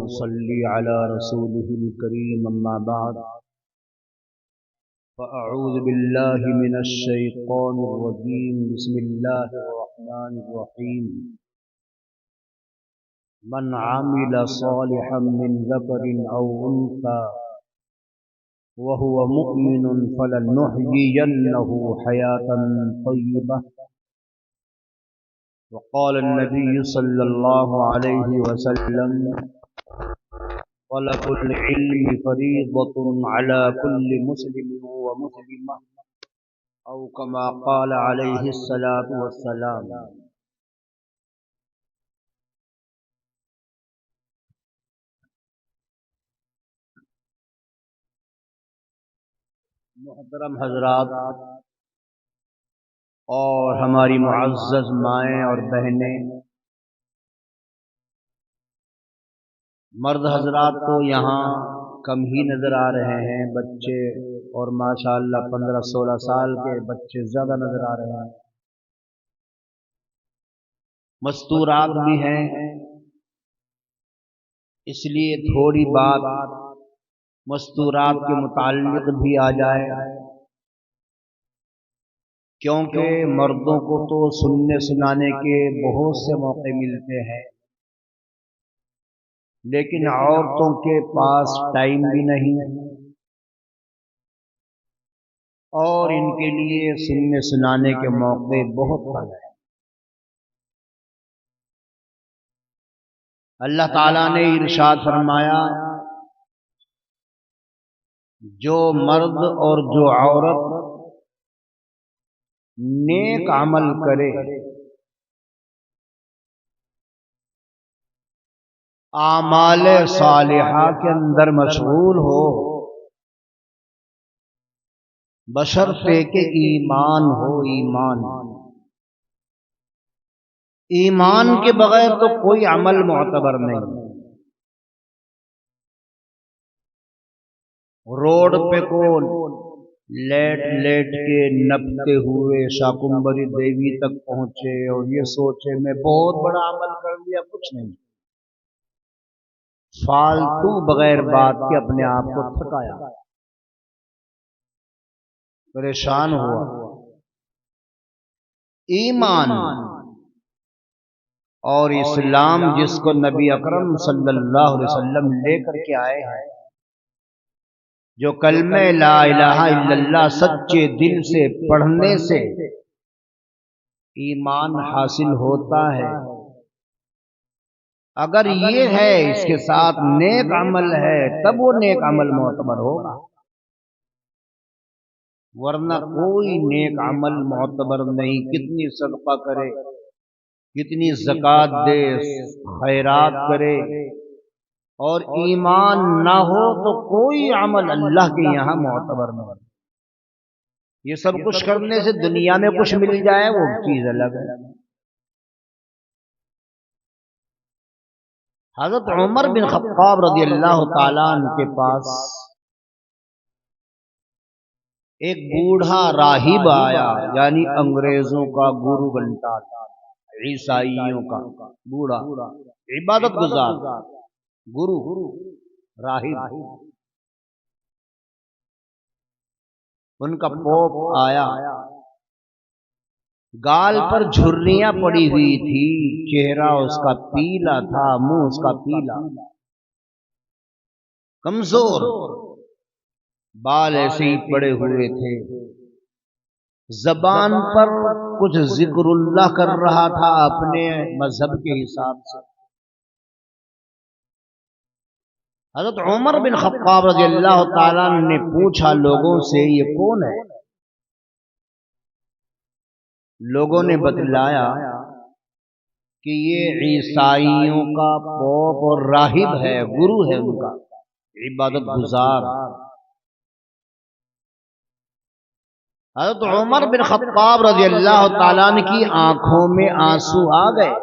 وصلي على رسوله الكريم أما بعد فأعوذ بالله من الشيطان الرجيم بسم الله الرحمن الرحيم من عمل صالحا من ذكر أو أنثى وهو مؤمن فلنحيينه حياة طيبة وقال النبي صلى الله عليه وسلم طلب العلم فريضة على كل مسلم ومسلمة أو كما قال عليه الصلاة والسلام۔ محترم حضرات اور ہماری معزز مائیں اور بہنیں، مرد حضرات تو یہاں کم ہی نظر آ رہے ہیں، بچے اور ماشاءاللہ 15-16 سال کے بچے زیادہ نظر آ رہے ہیں، مستورات بھی ہیں، اس لیے تھوڑی بات مستورات کے متعلق بھی آ جائے، کیونکہ مردوں کو تو سننے سنانے کے بہت سے موقع ملتے ہیں، لیکن عورتوں کے پاس ٹائم بھی نہیں اور ان کے لیے سننے سنانے کے موقع بہت کم ہیں۔ اللہ تعالیٰ نے ارشاد فرمایا، جو مرد اور جو عورت نیک عمل کرے، اعمال صالحہ کے اندر مشغول ہو، بشرطے کہ ایمان ہو۔ ایمان کے بغیر تو کوئی عمل معتبر نہیں۔ روڈ پہ کون لیٹ کے نپتے ہوئے شاکمبری دیوی تک پہنچے اور یہ سوچے میں بہت بڑا عمل کر لیا، کچھ نہیں، فالتو بغیر بات کے اپنے آپ کو تھکایا، پریشان ہوا۔ ایمان اور اسلام جس کو نبی اکرم صلی اللہ علیہ وسلم لے کر کے آئے ہیں، جو کلمہ لا الہ الا اللہ سچے دل سے پڑھنے سے ایمان حاصل ہوتا ہے، اگر یہ ہے اس کے ساتھ نیک عمل ہے تب وہ نیک عمل معتبر ہوگا، ورنہ کوئی نیک عمل معتبر نہیں۔ کتنی صدقہ کرے، کتنی زکوٰۃ دے، خیرات کرے، اور ایمان نہ ہو تو کوئی عمل اللہ کے یہاں معتبر نہیں۔ یہ سب کچھ کرنے سے دنیا میں کچھ مل جائے وہ چیز الگ ہے۔ حضرت عمر بن خطاب رضی اللہ تعالیٰ عنہ کے پاس ایک بوڑھا راہب آیا، یعنی انگریزوں کا گرو گھنٹا، عیسائیوں کا بوڑھا، عبادت گزار گرو راہب، ان کا پوپ آیا، گال پر جھریاں پڑی ہوئی تھی، چہرہ اس کا پیلا تھا، منہ اس کا پیلا، کمزور، بال ایسے ہی پڑے ہوئے تھے، زبان پر کچھ ذکر اللہ کر رہا تھا اپنے مذہب کے حساب سے۔ حضرت عمر بن خطاب رضی اللہ تعالیٰ نے پوچھا لوگوں سے، یہ کون ہے؟ لوگوں نے بتلایا کہ یہ عیسائیوں کا پوپ اور راہب ہے، گرو ہے ان کا، عبادت گزار۔ حضرت عمر بن خطاب رضی اللہ تعالیٰ عنہ کی آنکھوں میں آنسو آ گئے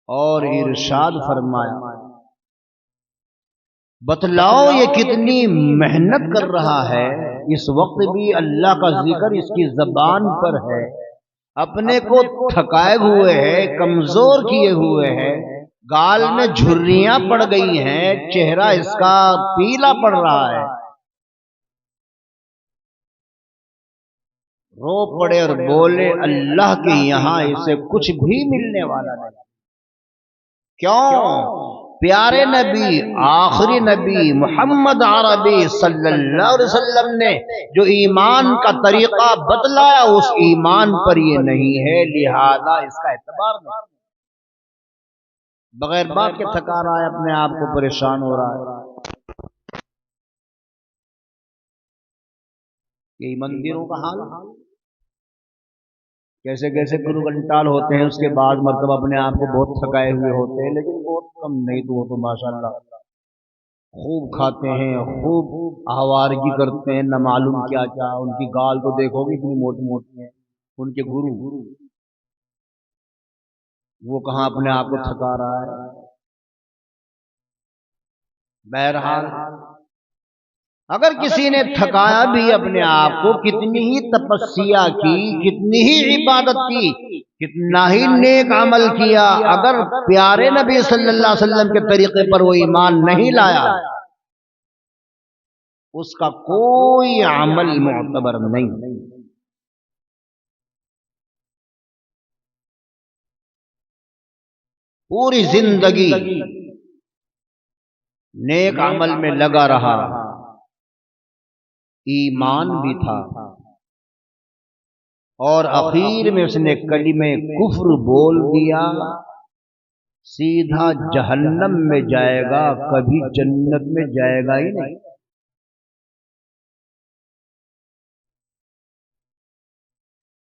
اور ارشاد فرمایا، بتلاؤ یہ کتنی محنت کر رہا ہے، اس وقت بھی اللہ کا ذکر اس کی زبان پر ہے، اپنے کو تھکائے ہوئے ہے، کمزور کیے ہوئے ہیں، گال میں جھریاں پڑ گئی ہیں، چہرہ اس کا پیلا پڑ رہا ہے، رو پڑے اور بولے اللہ کے یہاں اسے کچھ بھی ملنے والا نہیں۔ کیوں؟ پیارے نبی، آخری نبی محمد عربی صلی اللہ علیہ وسلم نے جو ایمان کا طریقہ بتلایا اس ایمان پر یہ نہیں ہے، لہذا اس کا اعتبار نہیں۔ بغیر بات کے تھکا رہا ہے، اپنے آپ کو پریشان ہو رہا ہے۔ یہ مندروں کا حال کیسے کیسے گرو گھنٹال ہوتے ہیں، اس کے بعد مرتبہ اپنے آپ کو بہت تھکائے ہوئے ہوتے ہیں، لیکن بہت کم نہیں تو وہ تو ماشاءاللہ خوب کھاتے ہیں، خوب آوارگی کرتے ہیں، نہ معلوم کیا کیا، ان کی گال تو دیکھو گے اتنی موٹی موٹی ہیں ان کے گرو، وہ کہاں اپنے آپ کو تھکا رہا ہے۔ بہرحال اگر کسی نے تھکایا بھی اپنے آپ کو، کتنی ہی تپسیا کی، کتنی ہی عبادت کی، کتنا ہی نیک عمل کیا، اگر پیارے نبی صلی اللہ علیہ وسلم کے طریقے پر وہ ایمان نہیں لایا، اس کا کوئی عمل معتبر نہیں۔ پوری زندگی نیک عمل میں لگا رہا، ایمان بھی تھا، اور اخیر میں اس نے کلمہ کفر بول دیا، سیدھا جہنم میں جائے گا، کبھی جنت میں جائے گا ہی نہیں۔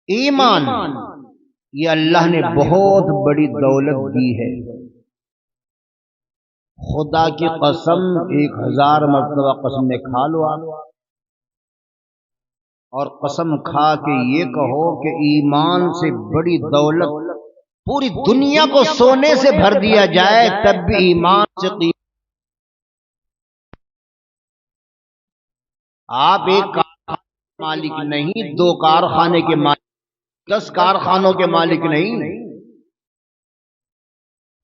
ایمان یہ اللہ نے بہت بڑی دولت دی ہے، خدا کی قسم 1000 مرتبہ قسم کھا لو آپ، اور قسم کھا کے یہ کہو کہ ایمان سے بڑی دولت پوری دنیا کو سونے سے بھر دیا جائے تب بھی ایمان سے قیمت۔ آپ ایک کارخانے کے مالک نہیں، 2 کارخانے کے مالک، 10 کارخانوں کے مالک نہیں،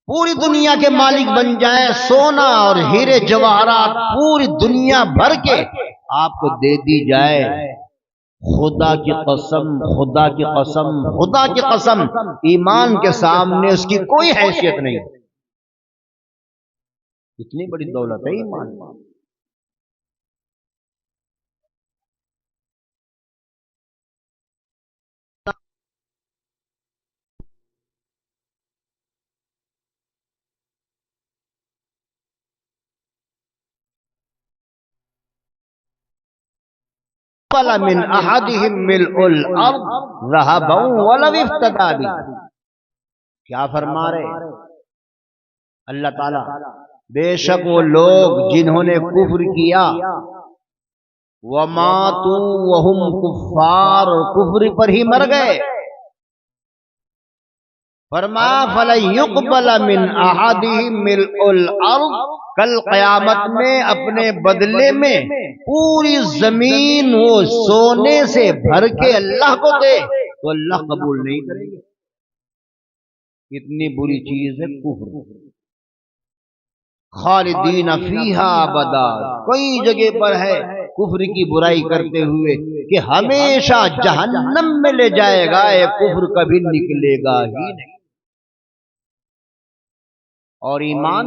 پوری دنیا کے مالک بن جائے، سونا اور ہیرے جواہرات پوری دنیا بھر کے آپ کو دے دی جائے، خدا کی قسم، خدا کی قسم، خدا کی قسم، ایمان کے سامنے اس کی کوئی حیثیت نہیں۔ اتنی بڑی دولت ہے ایمان۔ من احدهم ملء الارض ذهبا ولو افتدى به، کیا فرما رہے اللہ تعالی؟ بے شک وہ لوگ جنہوں نے کفر کیا، وماتوا وهم کفار، کفر پر ہی مر گئے، فرمایا فلن يقبل من احدهم ملء الارض، کل قیامت میں اپنے بدلے میں پوری زمین وہ سونے سے بھر کے اللہ کو دے تو اللہ قبول نہیں کرے گا۔ اتنی بری چیز ہے کفر۔ خالدین فیہا ابدا، کئی جگہ پر ہے کفر کی برائی کرتے ہوئے کہ ہمیشہ جہنم میں لے جائے گا، یہ کفر کبھی نکلے گا ہی نہیں۔ اور ایمان،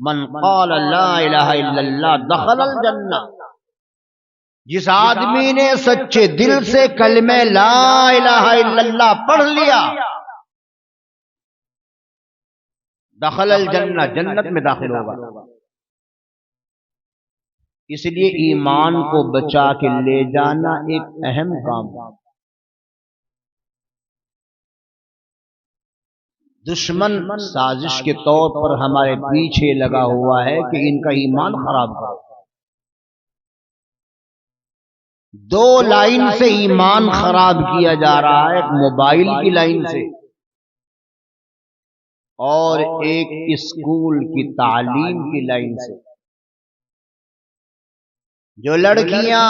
من قال لا الہ الا اللہ دخل الجنہ، جس آدمی نے سچے دل سے کلمہ لا الہ الا اللہ پڑھ لیا، دخل الجنہ، جنت میں داخل ہوگا۔ اس لیے ایمان کو بچا کے لے جانا ایک اہم کام ہے۔ دشمن سازش کے طور پر ہمارے پیچھے لگا ہوا ہے کہ ان کا ایمان خراب کرو۔ 2 لائن سے ایمان خراب کیا جا رہا ہے، ایک موبائل کی لائن سے اور ایک اسکول کی تعلیم کی لائن سے۔ جو لڑکیاں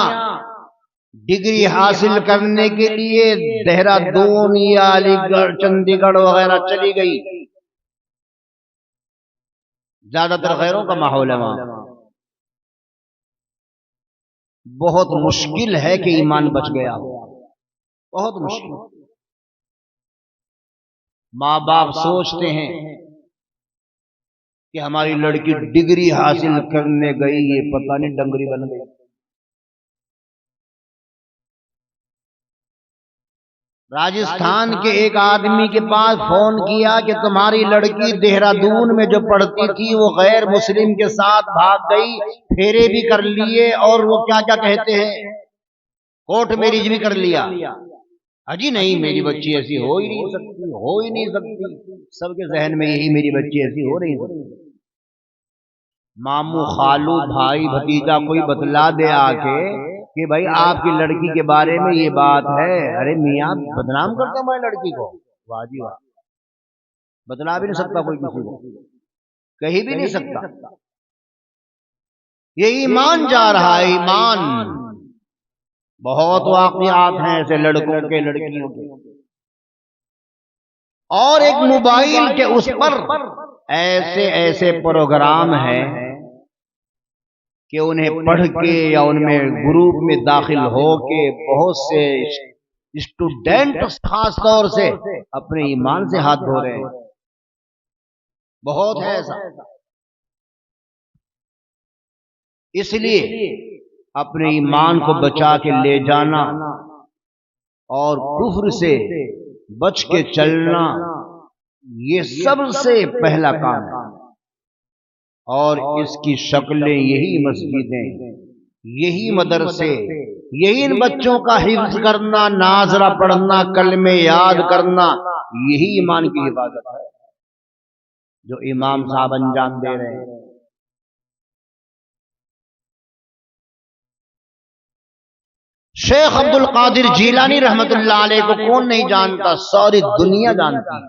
ڈگری حاصل کرنے کے لیے دہرادون یا علی گڑھ چندی گڑھ وغیرہ چلی گئی. زیادہ تر غیروں کا ماحول ہے وہاں. بہت مشکل ہے کہ ایمان بچ گیا ہو، بہت مشکل. ماں باپ سوچتے ہیں کہ ہماری لڑکی ڈگری حاصل کرنے گئی، یہ پتہ نہیں ڈنگری بن گئی. راجستھان کے ایک آدمی کے پاس فون کیا کہ تمہاری لڑکی دہرادون میں جو پڑھتی تھی وہ غیر مسلم کے ساتھ بھاگ گئی، پھیرے بھی کر لیے، اور وہ کیا کیا کہتے ہیں، کورٹ میرج بھی کر لیا. اجی نہیں، میری بچی ایسی ہو ہی نہیں سکتی، ہو ہی نہیں سکتی. سب کے ذہن میں یہی، میری بچی ایسی ہو نہیں سکتی. ماموں، خالو، بھائی، بھتیجا کوئی بتلا دے آ کے کہ بھائی آپ کی لڑکی کے بارے میں یہ بات ہے. ارے میاں، بدنام کرتا ہوں میں لڑکی کو؟ واہ جی واہ. بتلا بھی نہیں سکتا کوئی کسی کو، کہیں بھی نہیں سکتا. یہ ایمان جا رہا ہے، ایمان. بہت واقعات ہیں ایسے لڑکوں کے، لڑکیوں کے. اور ایک موبائل کے اس پر ایسے ایسے پروگرام ہیں کہ انہیں پڑھ کے یا ان میں گروپ میں داخل ہو کے بہت سے اسٹوڈنٹ خاص طور سے اپنے ایمان سے ہاتھ دھو رہے ہیں. بہت ہے ایسا. اس لیے اپنے ایمان کو بچا کے لے جانا اور کفر سے بچ کے چلنا، یہ سب سے پہلا کام ہے. اور اس کی شکلیں یہی مسجدیں، یہی مدرسے، یہی ان بچوں کا حفظ کرنا، ناظرہ پڑھنا، کلمے یاد کرنا، یہی ایمان کی حفاظت ہے جو امام صاحب انجام دے رہے ہیں. شیخ عبد القادر جیلانی رحمت اللہ علیہ کو کون نہیں جانتا؟ ساری دنیا جانتی ہے.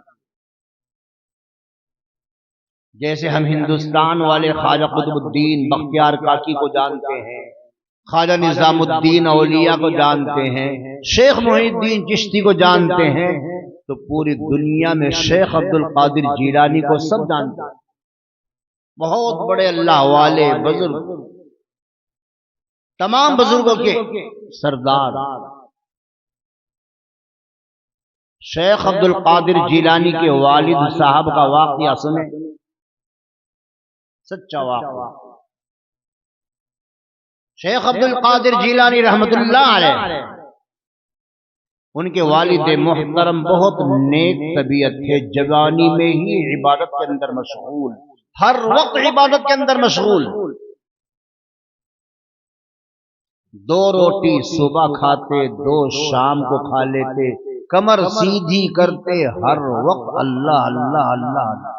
جیسے ہم ہندوستان والے خواجہ قطب الدین بختیار کاکی کو جانتے ہیں، خواجہ نظام الدین اولیاء کو جانتے ہیں، شیخ محی الدین چشتی کو جانتے ہیں، تو پوری دنیا میں شیخ عبد القادر جیلانی کو سب جانتے ہیں. بہت بڑے اللہ والے بزرگ، تمام بزرگوں کے سردار شیخ عبد القادر جیلانی کے والد صاحب کا واقعہ سنیں، سچا واقعہ. شیخ عبد القادر جیلانی رحمت اللہ علیہ، ان کے والد محترم بہت نیک طبیعت تھے، جوانی میں ہی عبادت کے اندر مشغول، ہر وقت عبادت کے اندر مشغول. 2 روٹی صبح کھاتے، 2 شام کو کھا لیتے، کمر سیدھی کرتے، ہر وقت اللہ اللہ اللہ اللہ،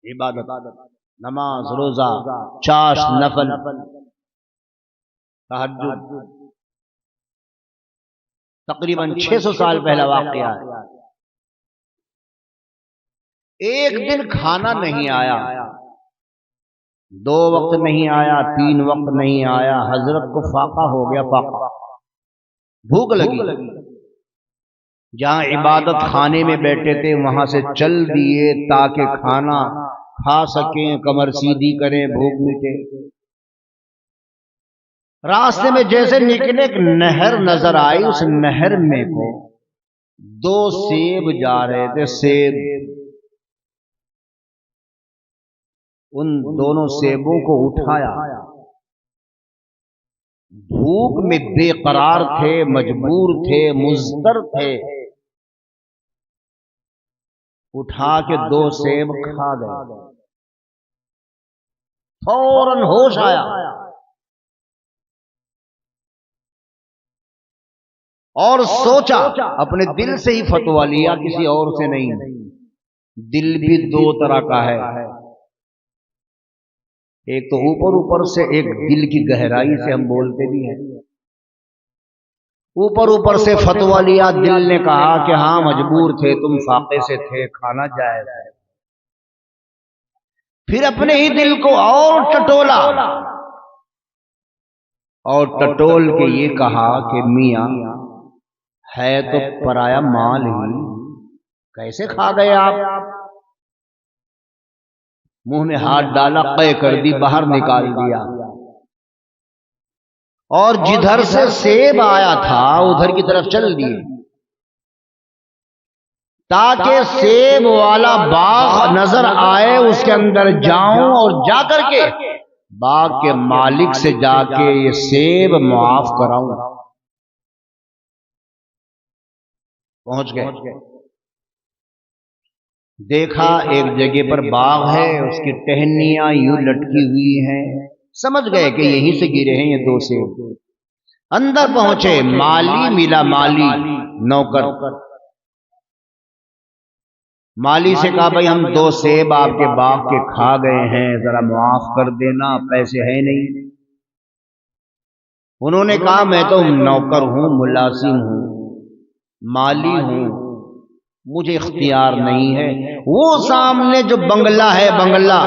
عبادت، نماز، روزہ، چاش، نفل، تہجد. تقریباً 600 سال پہلا واقعہ ہے. ایک دن کھانا نہیں آیا، 2 وقت نہیں آیا، 3 وقت نہیں آیا. حضرت کو فاقہ ہو گیا، فاقہ، بھوک لگی. جہاں عبادت خانے میں بیٹھے تھے وہاں سے چل دیے تاکہ کھانا کھا سکیں، کمر سیدھی کریں، بھوک مٹے. راستے میں جیسے نکلے ایک نہر نظر آئی، اس نہر میں کو 2 سیب جا رہے تھے. سیب، ان دونوں سیبوں کو اٹھایا. بھوک میں بے قرار تھے، مجبور تھے، مضطر تھے، اٹھا کے 2 سیب کھا گئے. فوراً ہوش آیا اور سوچا، اپنے دل سے ہی فتویٰ لیا، کسی اور سے نہیں. دل بھی 2 طرح کا ہے، ایک تو اوپر سے، ایک دل کی گہرائی سے ہم بولتے بھی ہیں. اوپر سے فتویٰ لیا، دل نے کہا کہ ہاں مجبور تھے تم، فاقے سے تھے، کھانا جائز ہے. پھر اپنے ہی دل کو اور ٹٹولا اور ٹٹول کے یہ کہا کہ میاں ہے تو پرایا مال ہی، کیسے کھا گئے آپ؟ منہ میں ہاتھ ڈالا، قے کر دی، باہر نکال دیا، اور جدھر سے سیب آیا تھا ادھر کی طرف چل دیے تاکہ سیب والا باغ نظر آئے، اس کے اندر جاؤں اور جا کر کے باغ کے مالک سے جا کے یہ سیب معاف کراؤں۔ پہنچ گئے، دیکھا ایک جگہ پر باغ ہے، اس کی ٹہنیاں یوں لٹکی ہوئی ہیں، سمجھ گئے کہ یہیں سے گرے ہیں یہ 2 سیب۔ اندر پہنچے، مالی ملا، مالی نوکر، مالی سے کہا بھائی ہم 2 سیب آپ کے باغ کے کھا گئے ہیں، ذرا معاف کر دینا، پیسے ہے نہیں۔ انہوں نے کہا میں تو نوکر ہوں، ملازم ہوں، مالی ہوں، مجھے اختیار نہیں ہے۔ وہ سامنے جو بنگلہ ہے، بنگلہ،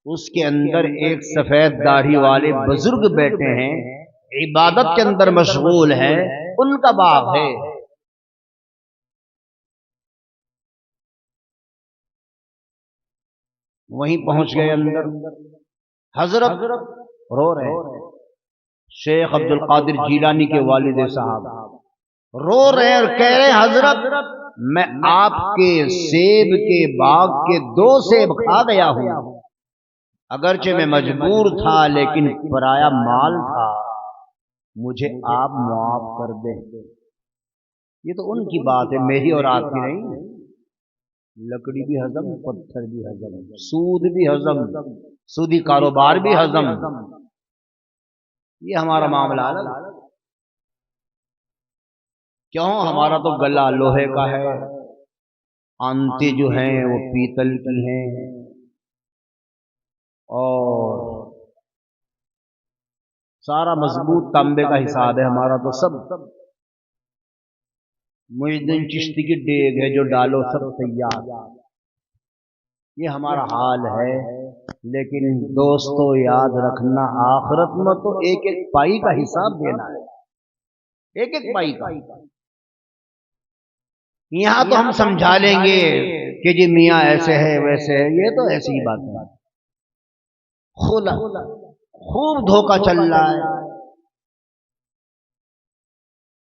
اس کے اندر ایک سفید داڑھی والے بزرگ بیٹھے ہیں، عبادت کے اندر مشغول ہیں، ان کا باغ ہے۔ وہیں پہنچ گئے اندر، حضرت رو رہے ہیں، شیخ عبد القادر جیلانی کے والد صاحب رو رہے ہیں اور کہہ رہے ہیں حضرت میں آپ کے سیب کے باغ کے 2 سیب کھا گیا ہوں، اگرچہ میں مجبور تھا لیکن پرایا مال تھا، مجھے آپ معاف کر دیں۔ یہ تو ان کی بات ہے، میری اور آپ کی نہیں۔ لکڑی بھی ہضم، پتھر بھی ہضم، سود بھی ہضم، سودی کاروبار بھی ہضم، یہ ہمارا معاملہ ہے۔ کیوں؟ ہمارا تو گلا لوہے کا ہے، آنتے جو ہیں وہ پیتل کی ہیں، اور سارا مضبوط تانبے کا حساب ہے ہمارا تو سب۔ محی الدین چشتی کی ڈیگ ہے، جو ڈالو سب تیار، یہ ہمارا حال ہے۔ لیکن دوستو یاد رکھنا، آخرت میں تو ایک ایک پائی کا حساب دینا ہے، ایک ایک پائی کا۔ یہاں تو ہم سمجھا لیں گے کہ جی میاں ایسے ہے ویسے ہے، یہ تو ایسی ہی بات ہے، خوب دھوکہ چل رہا ہے۔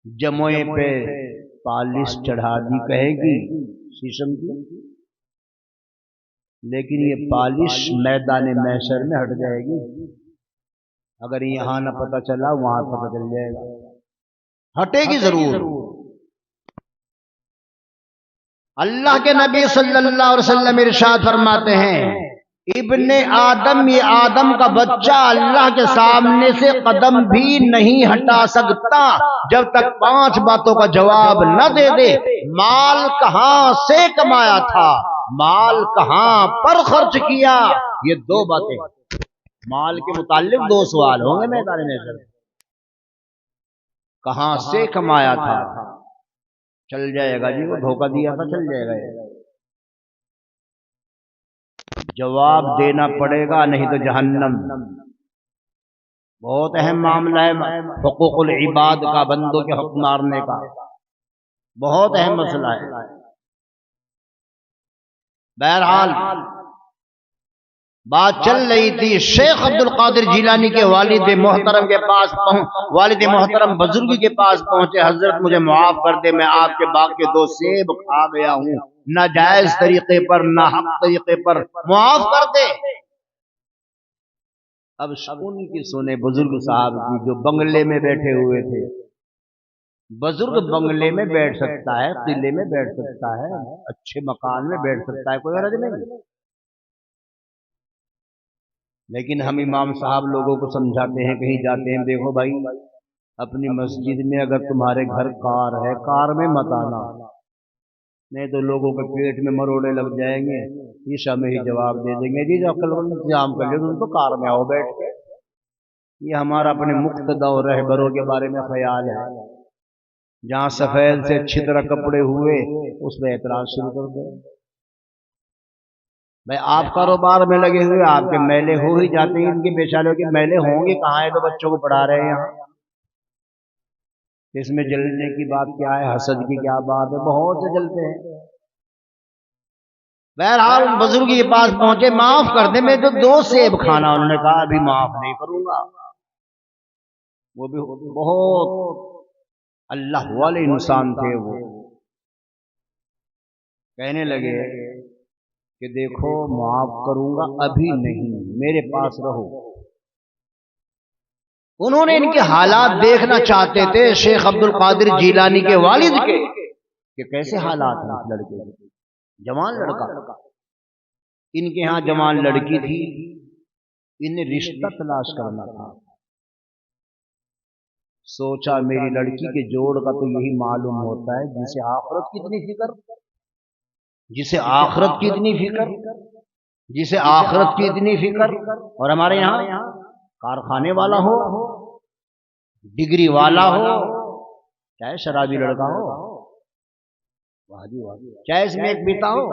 جموئے پہ پالش چڑھا دی کہے گی شیشم کی، لیکن یہ پالش میدان محشر میں ہٹ جائے گی، اگر یہاں نہ پتہ چلا وہاں پتہ چل جائے گا، ہٹے گی ضرور۔ اللہ کے نبی صلی اللہ علیہ وسلم ارشاد فرماتے ہیں ابن آدم، یہ آدم کا بچہ اللہ کے سامنے سے قدم بھی نہیں ہٹا سکتا جب تک 5 باتوں کا جواب نہ دے دے۔ مال کہاں سے کمایا تھا، مال کہاں پر خرچ کیا، یہ 2 باتیں۔ مال کے متعلق 2 سوال ہوں گے میدان محشر میں، کہاں سے کمایا تھا، چل جائے گا جی وہ دھوکہ دیا تھا، چل جائے گا، جواب دینا پڑے گا، نہیں تو جہنم۔ بہت اہم معاملہ ہے حقوق العباد کا، بندوں کے حق مارنے کا، بہت اہم مسئلہ ہے۔ بہرحال بات چل رہی تھی، شیخ عبد القادر جیلانی کے والد محترم کے پاس والد محترم بزرگ کے پاس پہنچے، حضرت مجھے معاف کر دے، میں آپ کے باغ کے 2 سیب کھا گیا ہوں، ناجائز طریقے پر، ناحق طریقے پر، معاف کر دے۔ اب ان کی سنے بزرگ صاحب کی، جو بنگلے میں بیٹھے ہوئے تھے۔ بزرگ بنگلے میں بیٹھ سکتا ہے، قلعے میں بیٹھ سکتا ہے، اچھے مکان میں بیٹھ سکتا ہے، کوئی حرج نہیں، لیکن ہم امام صاحب لوگوں کو سمجھاتے ہیں، کہیں جاتے ہیں، دیکھو بھائی اپنی مسجد میں اگر تمہارے گھر کار ہے، کار میں مت آنا، نہیں تو لوگوں کے پیٹ میں مروڑے لگ جائیں گے، عشاء میں ہی جواب دے دیں گے جی عقل کا انتظام کر لیں، تم تو کار میں آؤ بیٹھ کے۔ یہ ہمارا اپنے مقتدی اور رہبروں کے بارے میں خیال ہے، جہاں سفید سے اچھی طرح کپڑے ہوئے اس میں اعتراض شروع کر دیں۔ بھائی آپ کاروبار میں لگے ہوئے، آپ کے میلے ہو ہی جاتے ہیں، ان کے بیچاروں کے میلے ہوں گے کہاں ہے؟ تو بچوں کو پڑھا رہے ہیں یہاں، اس میں جلنے کی بات کیا ہے؟ حسد کی کیا بات ہے؟ بہت سے جلتے ہیں۔ بہرحال بزرگ کے پاس پہنچے، معاف کر دیں، میں تو 2 سیب کھانا، انہوں نے کہا ابھی معاف نہیں کروں گا۔ وہ بھی بہت اللہ والے انسان تھے، وہ کہنے لگے کہ دیکھو معاف کروں گا ابھی نہیں، میرے پاس رہو۔ انہوں نے ان کے حالات دیکھنا چاہتے تھے شیخ عبد القادر جیلانی کے والد کے، کہ کیسے حالات ہیں اس لڑکے کے، جوان لڑکا، ان کے ہاں جوان لڑکی تھی، انہیں رشتہ تلاش کرنا تھا۔ سوچا میری لڑکی کے جوڑ کا تو یہی معلوم ہوتا ہے، جسے آخرت کی اتنی فکر، جسے آخرت کی اتنی فکر، جسے آخرت کی اتنی فکر، اور ہمارے یہاں کارخانے والا ہو، ڈگری والا ہو، چاہے شرابی لڑکا ہو، چاہے اس میں ایک بیٹا ہو،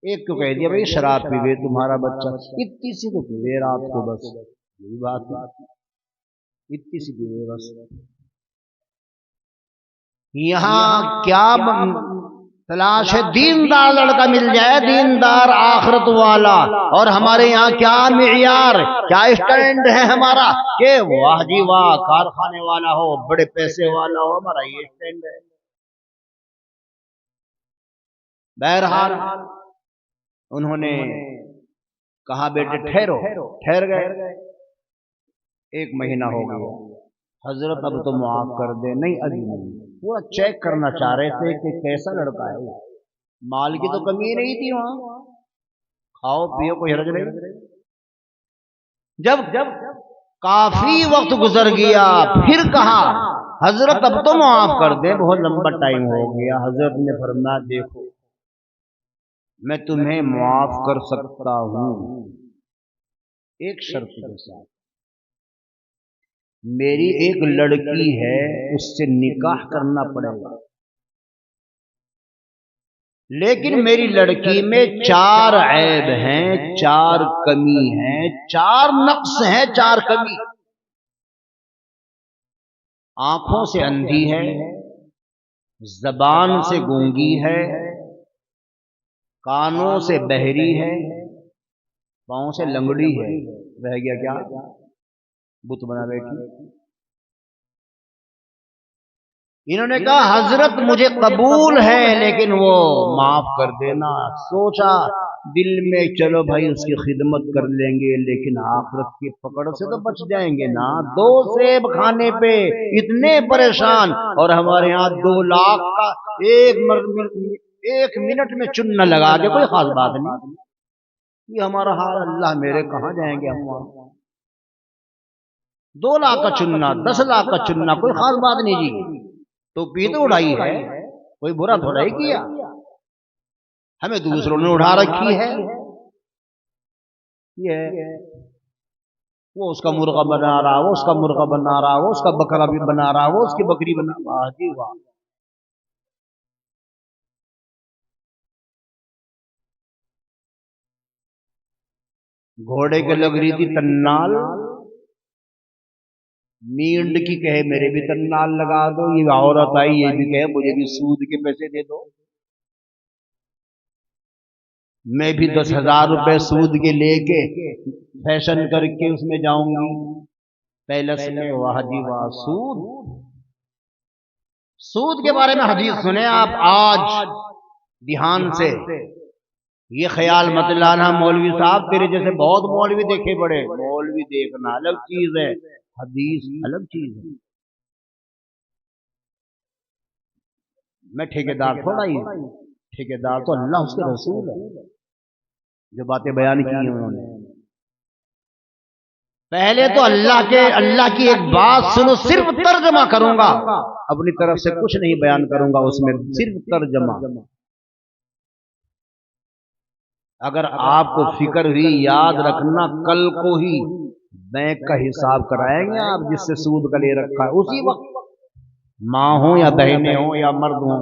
ایک کو کہہ دیا بھائی شراب پیوے تمہارا بچہ، اتنی سی تو پیوے رات کو، بس یہی بات ہے، اتنی سی پیوے بس۔ یہاں کیا تلاش ہے؟ دیندار لڑکا مل جائے، دیندار آخرت والا، اور ہمارے یہاں کیا معیار، کیا اسٹینڈ ہے ہمارا کہ واہ جی واہ کارخانے والا ہو، بڑے پیسے والا ہو، ہمارا یہ اسٹینڈ ہے۔ بہرحال انہوں نے کہا بیٹے ٹھہرو، ٹھہر گئے، 1 مہینہ ہو گیا، حضرت اب تو معاف کر دے، نہیں ابھی نہیں، پورا چیک کرنا چاہ رہے تھے کہ کیسا لڑکا ہے، مال کی تو کمی نہیں تھی وہاں، کھاؤ پیو کوئی حرج نہیں۔ جب کافی وقت گزر گیا، پھر کہا حضرت اب تو معاف کر دیں، بہت لمبا ٹائم ہو گیا۔ حضرت نے فرمایا دیکھو میں تمہیں معاف کر سکتا ہوں ایک شرط کے ساتھ، میری ایک لڑکی ہے، اس سے نکاح کرنا پڑے گا، لیکن میری لڑکی میں 4 عیب ہیں، 4 کمی ہیں، 4 نقص ہیں، 4 کمی۔ آنکھوں سے اندھی ہے، زبان سے گونگی ہے، کانوں سے بہری ہے، پاؤں سے لنگڑی ہے، رہ گیا کیا؟ بت بنا بیٹھی۔ انہوں نے کہا حضرت مجھے قبول ہے لیکن وہ معاف کر دینا۔ سوچا دل میں چلو بھائی اس کی خدمت کر لیں گے، لیکن آخرت کی پکڑ سے تو بچ جائیں گے نا۔ 2 سیب کھانے پہ اتنے پریشان، اور ہمارے ہاں 2 لاکھ کا 1 منٹ میں چننا لگا کے کوئی خاص بات نہیں۔ یہ ہمارا حال، اللہ میرے کہاں جائیں گے ہم وہاں؟ 2 لاکھ کا چننا، 10 لاکھ کا چننا کوئی خاص بات نہیں جی، تو پی تو اڑائی ہے، کوئی برا تھوڑا ہی کیا، ہمیں دوسروں نے اڑا رکھی ہے۔ یہ وہ اس کا مرغا بنا رہا، وہ اس کا مرغا بنا رہا، وہ اس کا بکرا بھی بنا رہا، وہ اس کی بکری بنا رہا، واہ جی واہ۔ گھوڑے کے لگ رہی تھی تنال، مینڈ کی کہے میرے بھی تنال لگا دو، یہ عورت آئی یہ بھی کہے مجھے بھی سود کے پیسے دے دو، میں بھی 10,000 روپے سود کے لے کے فیشن کر کے اس میں جاؤں گی پیلس میں، واہ جی واہ۔ سود کے بارے میں حدیث سنیں آپ آج دھیان سے، یہ خیال مت لانا مولوی صاحب تیرے جیسے بہت مولوی دیکھے بڑے، مولوی دیکھنا الگ چیز ہے، حدیث الگ چیز ہے۔ میں ٹھیکیدار تھوڑا ہی، ٹھیکیدار تو اللہ اس کے رسول ہے، جو باتیں بیان کی ہیں انہوں نے۔ پہلے تو اللہ کی ایک بات سنو، صرف ترجمہ کروں گا، اپنی طرف سے کچھ نہیں بیان کروں گا، اس میں صرف ترجمہ۔ اگر آپ کو فکر ہوئی یاد رکھنا کل کو ہی بینک کا حساب کرائیں گے آپ جس سے سود کا لے رکھا ہے، اسی وقت ماں ہوں یا بہنیں ہوں یا مرد ہوں۔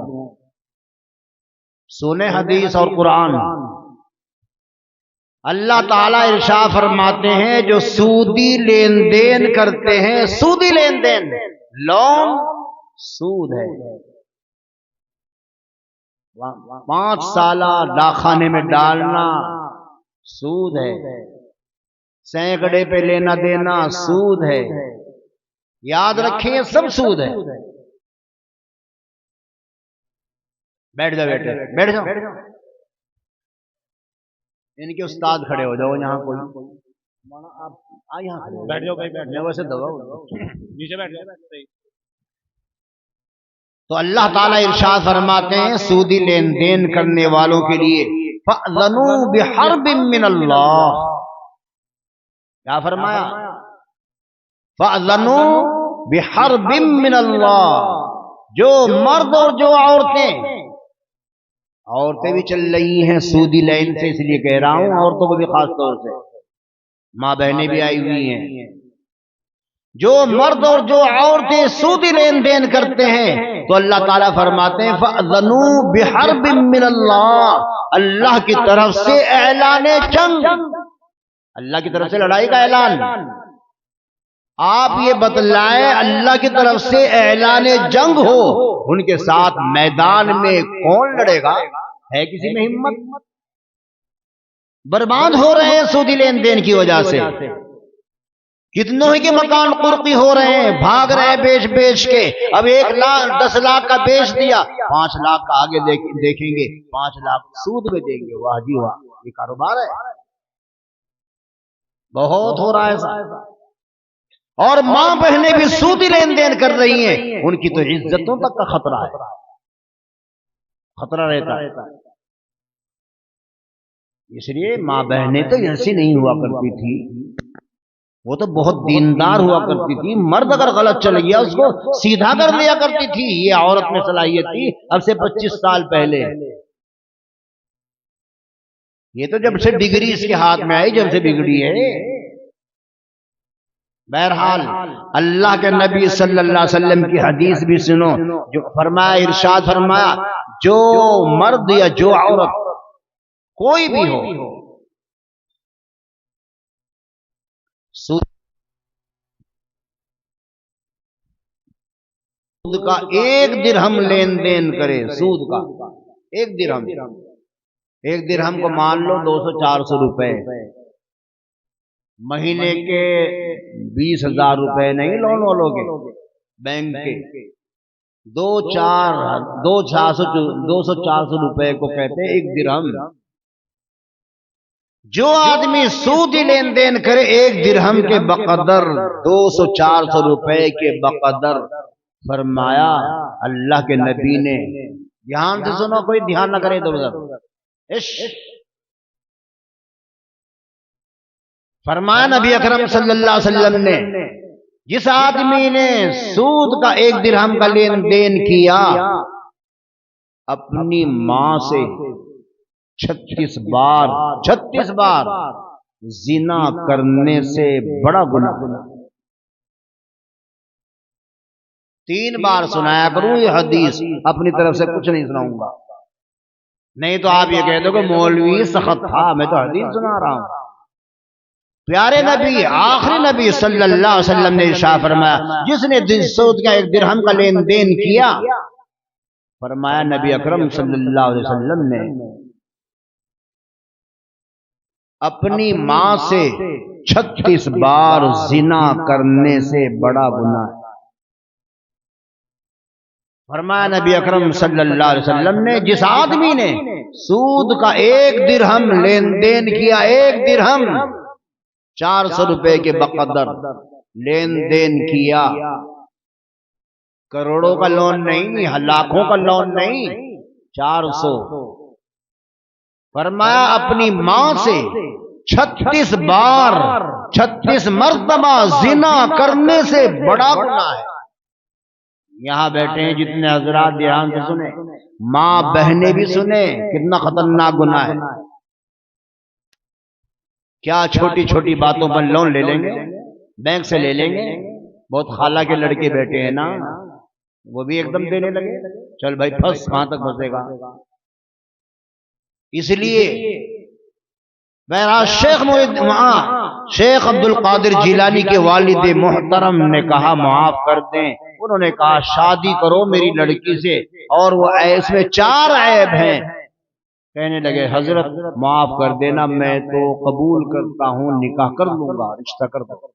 سنیں حدیث اور قرآن، اللہ تعالیٰ ارشاد فرماتے ہیں جو سودی لین دین کرتے ہیں، سودی لین دین، لون سود ہے، 5 سالہ ڈاکخانے میں ڈالنا سود ہے، سینکڑے پہ لینا دینا سود ہے، یاد رکھیں سب سود ہے۔ بیٹھ جاؤ بیٹے، بیٹھ جاؤ، ان کے استاد کھڑے ہو جاؤ، یہاں کوئی یہاں بیٹھ جاؤ، بیٹھ جاؤ، ویسے دباؤ نیچے بیٹھ جاؤ۔ تو اللہ تعالیٰ ارشاد فرماتے ہیں سودی لین دین کرنے والوں کے لیے فَأْذَنُوا بِحَرْبٍ مِّنَ اللَّهِ، کیا فرمایا؟ فَأْذَنُوا بِحَرْبٍ مِّنَ اللَّهِ، جو مرد اور جو عورتیں بھی چل رہی ہیں سودی لین سے، اس لیے کہہ رہا ہوں عورتوں کو بھی خاص طور سے، ماں بہنیں بھی آئی ہوئی ہیں، جو مرد اور جو عورتیں سودی لین دین کرتے ہیں تو اللہ تعالیٰ فرماتے ہیں فَأْذَنُوا بِحَرْبٍ مِّنَ اللَّهِ، اللہ کی طرف سے اعلان جنگ، اللہ کی طرف سے لڑائی کا اعلان۔ آپ یہ بتلائیں اللہ کی طرف سے اعلان جنگ ہو، ان کے ساتھ میدان میں کون لڑے گا؟ ہے کسی میں ہمت؟ برباد ہو رہے ہیں سودی لین دین کی وجہ سے، کتنوں ہی کے مکان قرقی ہو رہے ہیں، بھاگ رہے ہیں بیچ بیچ کے، اب 1 لاکھ 10 لاکھ کا بیچ دیا، 5 لاکھ کا آگے دیکھیں گے 5 لاکھ سود میں دیں گے، واہ جی واہ، یہ کاروبار ہے، بہت ہو رہا ہے ایسا۔ اور ماں بہنیں بھی سودی لین دین کر رہی ہیں، ان کی تو عزتوں تک کا خطرہ ہے، خطرہ رہتا ہے۔ اس لیے ماں بہنیں تو ایسی نہیں ہوا کرتی تھی، وہ تو بہت دیندار ہوا کرتی تھی، مرد اگر غلط چل گیا اس کو سیدھا کر دیا کرتی تھی، یہ عورت میں صلاحیت تھی اب سے 25 سال پہلے۔ یہ تو جب سے ڈگری اس کے ہاتھ میں آئی، جب سے بگڑی ہے۔ بہرحال اللہ کے نبی صلی اللہ علیہ وسلم کی حدیث بھی سنو، جو فرمایا، ارشاد فرمایا جو مرد یا جو عورت کوئی بھی ہو سود کا 1 درہم لین دین کرے، سود کا 1 درہم، 1 درہم کو مان لو 200-400 روپے، مہینے کے 20,000 روپے نہیں لون والوں کے، بینک کے 200-400 روپے کو کہتے ہیں 1 درہم۔ جو آدمی سودی لین دین کرے 1 درہم کے بقدر 200-400 روپے کے بقدر، فرمایا اللہ کے نبی نے، دھیان سے سنو، کوئی دھیان نہ کرے ادھر ادھر، فرمایا نبی اکرم صلی اللہ علیہ وسلم نے، جس آدمی نے سود کا 1 درہم کا لین دین کیا، اپنی ماں سے 36 بار زنا کرنے سے بڑا گناہ۔ 3 بار سنایا کروں یہ حدیث، اپنی طرف سے کچھ نہیں سناؤں گا، نہیں تو آپ یہ کہہ دو کہ مولوی سخت تھا، میں تو حدیث سنا رہا ہوں۔ پیارے نبی، آخری نبی صلی اللہ علیہ وسلم نے ارشاد فرمایا جس نے سود کا 1 درہم کا لین دین کیا، فرمایا نبی اکرم صلی اللہ علیہ وسلم نے اپنی ماں سے 36 بار زنا کرنے سے بڑا گناہ ہے۔ فرمایا نبی اکرم صلی اللہ علیہ وسلم نے جس آدمی نے سود کا 1 درہم لین دین کیا، 1 درہم 400 روپے کے بقدر لین دین کیا، کروڑوں کا لون نہیں، لاکھوں کا لون نہیں، 400، فرمایا اپنی ماں سے 36 بار 36 مرتبہ زنا کرنے سے بڑا گناہ ہے۔ یہاں بیٹھے ہیں جتنے حضرات، دھیان سے سنیں، ماں بہنیں بھی سنیں، کتنا خطرناک گناہ ہے۔ کیا چھوٹی چھوٹی باتوں پر لون لے لیں گے، بینک سے لے لیں گے، بہت خالہ کے لڑکے بیٹھے ہیں نا، وہ بھی ایک دم دینے لگے، چل بھائی پھنس، کہاں تک پھنسے گا۔ اس لیے بہرحال شیخ عبد القادر جیلانی کے والد محترم نے کہا معاف کر دیں. انہوں نے کہا شادی کرو میری لڑکی سے، اور وہ اس میں 4 عیب ہیں. کہنے لگے حضرت معاف کر دینا، میں تو قبول کرتا ہوں، نکاح کر لوں گا، رشتہ کر دوں گا.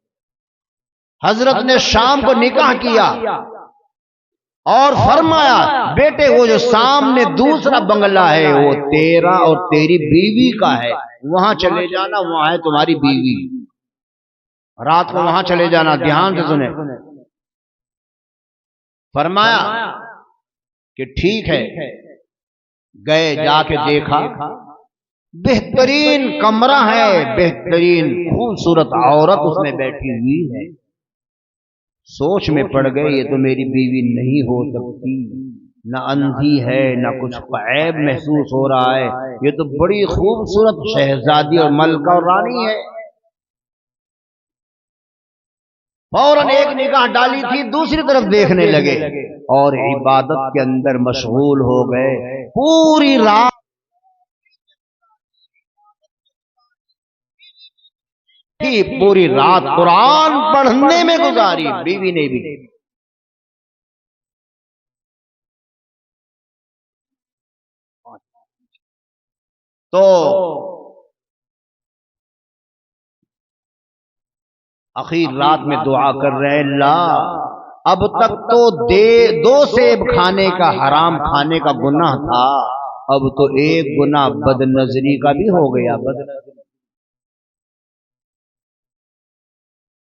حضرت نے شام کو نکاح کیا اور فرمایا بیٹے وہ جو سامنے دوسرا بنگلہ ہے وہ تیرا اور تیری بیوی کا ہے، وہاں چلے جانا، وہاں ہے تمہاری بیوی، رات کو وہاں چلے جانا. دھیان سے سنیں. فرمایا کہ ٹھیک ہے. گئے، جا کے دیکھا بہترین کمرہ ہے، بہترین خوبصورت عورت اس میں بیٹھی ہوئی ہے. سوچ میں پڑ گئے یہ تو میری بیوی نہیں ہو سکتی، نہ اندھی ہے نہ کچھ عیب محسوس ہو رہا ہے، یہ تو بڑی خوبصورت شہزادی اور ملکہ اور رانی ہے. فوراً ایک نگاہ ڈالی تھی، دوسری طرف دیکھنے لگے اور عبادت کے اندر مشغول ہو گئے. پوری رات پوری رات قرآن پڑھنے میں گزاری بیوی نے بھی. تو اخیر رات میں دعا کر رہے ہیں اللہ اب تک تو 2 سیب کھانے کا، حرام کھانے کا گناہ تھا، اب تو ایک گناہ بد نظری کا بھی ہو گیا.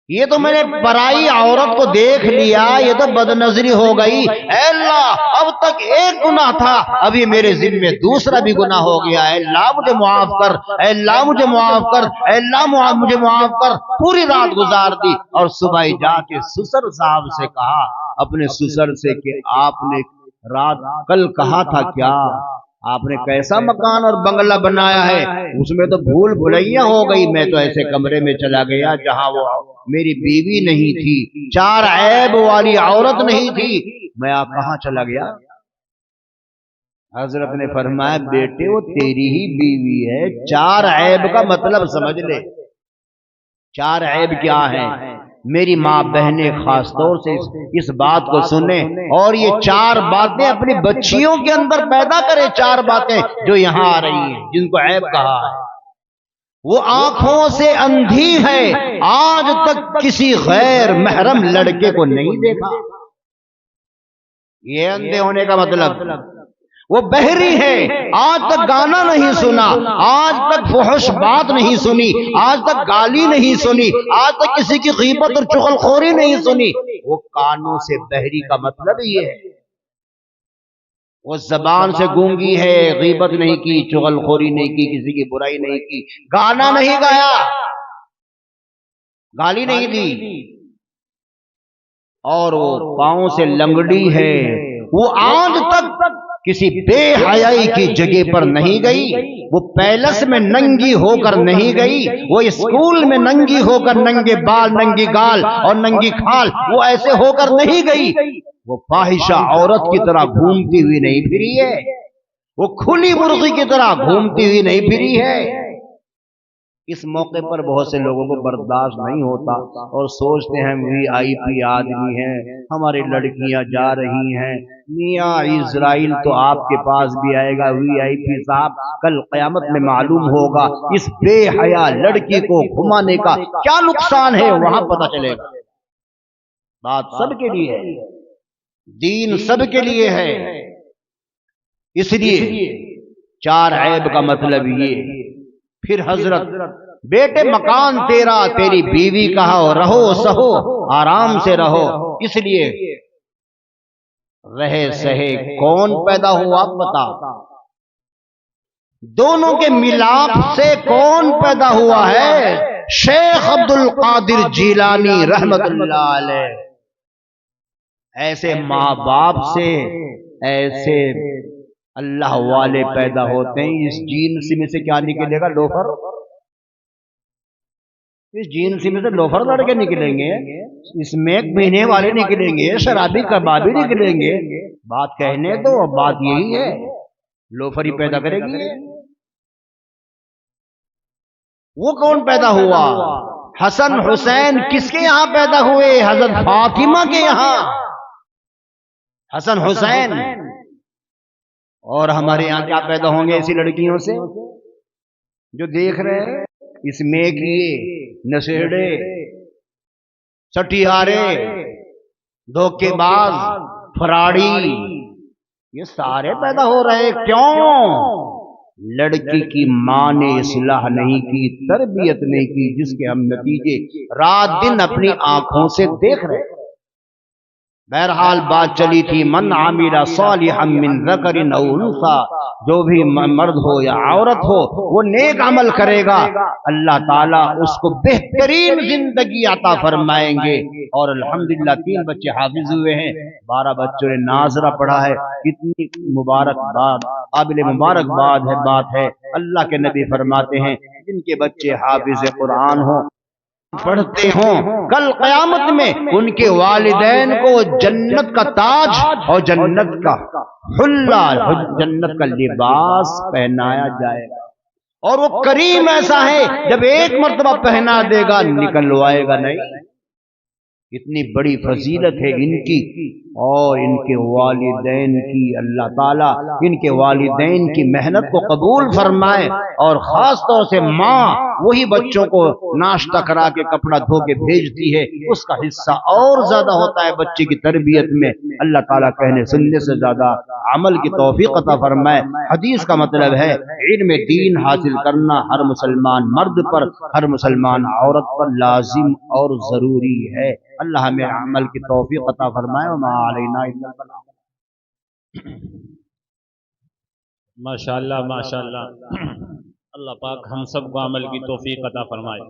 یہ تو میں نے پرائی عورت کو دیکھ لیا، یہ تو بد نظری ہو گئی. اے اللہ اب تک ایک گناہ تھا، ابھی میرے ذمے دوسرا بھی گناہ ہو گیا. اے اللہ مجھے معاف کر، اے اللہ مجھے معاف کر، اے اللہ مجھے معاف کر. پوری رات گزار دی اور صبح جا کے سسر صاحب سے کہا، اپنے سسر سے، کہ آپ نے رات کل کہا تھا کیا، آپ نے کیسا مکان اور بنگلہ بنایا ہے، اس میں تو بھول بھلیاں ہو گئی. میں تو ایسے کمرے میں چلا گیا جہاں وہ میری بیوی نہیں تھی، 4 عیب والی عورت نہیں تھی، میں آپ کہاں چلا گیا. حضرت نے فرمایا بیٹے وہ تیری ہی بیوی ہے، 4 عیب کا مطلب سمجھ لے. 4 عیب کیا ہیں؟ میری ماں بہنیں خاص طور سے اس بات کو سنیں اور یہ 4 باتیں اپنی بچیوں کے اندر پیدا کرے. 4 باتیں جو یہاں آ رہی ہیں جن کو عیب کہا ہے. وہ آنکھوں سے اندھی ہے، آج تک کسی غیر محرم لڑکے کو نہیں دیکھا. یہ اندھے ہونے کا مطلب. وہ بہری ہے، آج تک گانا نہیں سنا، آج تک فحش بات نہیں سنی، آج تک گالی نہیں سنی، آج تک کسی کی غیبت اور چغل خوری نہیں سنی. وہ کانوں سے بہری کا مطلب یہ ہے. وہ زبان سے گونگی ہے، غیبت نہیں کی، چغل خوری نہیں کی، کسی کی برائی نہیں کی، گانا نہیں گایا، گالی نہیں دی. اور وہ پاؤں سے لنگڑی ہے، وہ آج تک کسی بے حیائی کی جگہ پر نہیں گئی، وہ پیلس میں ننگی ہو کر نہیں گئی، وہ اسکول میں ننگی ہو کر ننگے بال، ننگی گال اور ننگی کھال وہ ایسے ہو کر نہیں گئی. وہ فاحشہ عورت کی طرح گھومتی ہوئی نہیں پھری ہے، وہ کھلی مرغی کی طرح گھومتی ہوئی نہیں پھری ہے. اس موقع پر بہت سے لوگوں کو برداشت نہیں ہوتا اور سوچتے ہیں وی آئی پی آدمی ہیں، ہماری لڑکیاں جا رہی ہیں. میاں اسرائیل تو آپ کے پاس بھی آئے گا وی آئی پی صاحب، کل قیامت میں معلوم ہوگا اس بے حیا لڑکی کو گھمانے کا کیا نقصان ہے، وہاں پتہ چلے گا. بات سب کے لیے ہے، دین سب کے لیے ہے. اس لیے 4 عیب کا مطلب یہ. پھر حضرت بیٹے مکان تیرا، تیری بیوی کا ہو، رہو سہو آرام سے رہو. اس لیے رہے سہے کون پیدا ہوا آپ بتا، دونوں کے ملاپ سے کون پیدا ہوا ہے؟ شیخ عبد القادر جیلانی رحمت اللہ علیہ. ایسے ماں باپ سے ایسے اللہ والے پیدا ہوتے ہیں. اس جینس میں سے کیا نکلے گا؟ لوفر. اس جینس میں سے لوفر لڑکے نکلیں گے، اس میں پینے والے نکلیں گے، شرابی کبابی نکلیں گے. بات کہنے دو، بات یہی ہے، لوفر ہی پیدا کرے گی. وہ کون پیدا ہوا؟ حسن حسین کس کے یہاں پیدا ہوئے؟ حضرت فاطمہ کے یہاں حسن حسین۔ اور ہمارے یہاں کیا پیدا ہوں گے ایسی لڑکیوں سے جو دیکھ رہے ہیں، اس میں کیے نشیڑے، سٹیہارے، دھوکے باز، فراڑی، یہ سارے پیدا ہو رہے۔ کیوں؟ لڑکی کی ماں نے اصلاح نہیں کی، تربیت نہیں کی، جس کے ہم نتیجے رات دن اپنی آنکھوں سے دیکھ رہے۔ بہرحال بات چلی تھی، من عمل صالحا من ذکر او انثی، جو بھی مرد ہو یا عورت ہو وہ نیک عمل کرے گا، اللہ تعالیٰ اس کو بہترین زندگی عطا فرمائیں گے۔ اور الحمدللہ 3 بچے حافظ ہوئے ہیں، 12 بچوں نے ناظرہ پڑھا ہے۔ کتنی مبارک بات، قابل مبارک بات ہے۔ اللہ کے نبی فرماتے ہیں جن کے بچے حافظ قرآن ہوں، پڑھتے ہوں، کل قیامت میں ان کے والدین کو جنت کا تاج اور جنت کا حلہ، جنت کا لباس پہنایا جائے گا۔ اور وہ کریم ایسا ہے جب ایک مرتبہ پہنا دے گا نکلوائے گا نہیں۔ اتنی بڑی فضیلت ہے ان کی اور ان کے والدین کی۔ اللہ تعالیٰ ان کے والدین کی محنت کو قبول فرمائے، اور خاص طور سے ماں وہی بچوں کو ناشتہ کرا کے کپڑا دھو کے بھیجتی ہے، اس کا حصہ اور زیادہ ہوتا ہے بچے کی تربیت میں۔ اللہ تعالیٰ کہنے سننے سے زیادہ عمل کی توفیق عطا فرمائے۔ حدیث کا مطلب ہے علم دین حاصل کرنا ہر مسلمان مرد پر، ہر مسلمان عورت پر لازم اور ضروری ہے۔ اللہ ہمیں عمل کی توفیق عطا فرمائے۔ وما علینا الا البلاغ۔ ماشاءاللہ ماشاءاللہ، اللہ پاک ہم سب کو عمل کی توفیق عطا فرمائے۔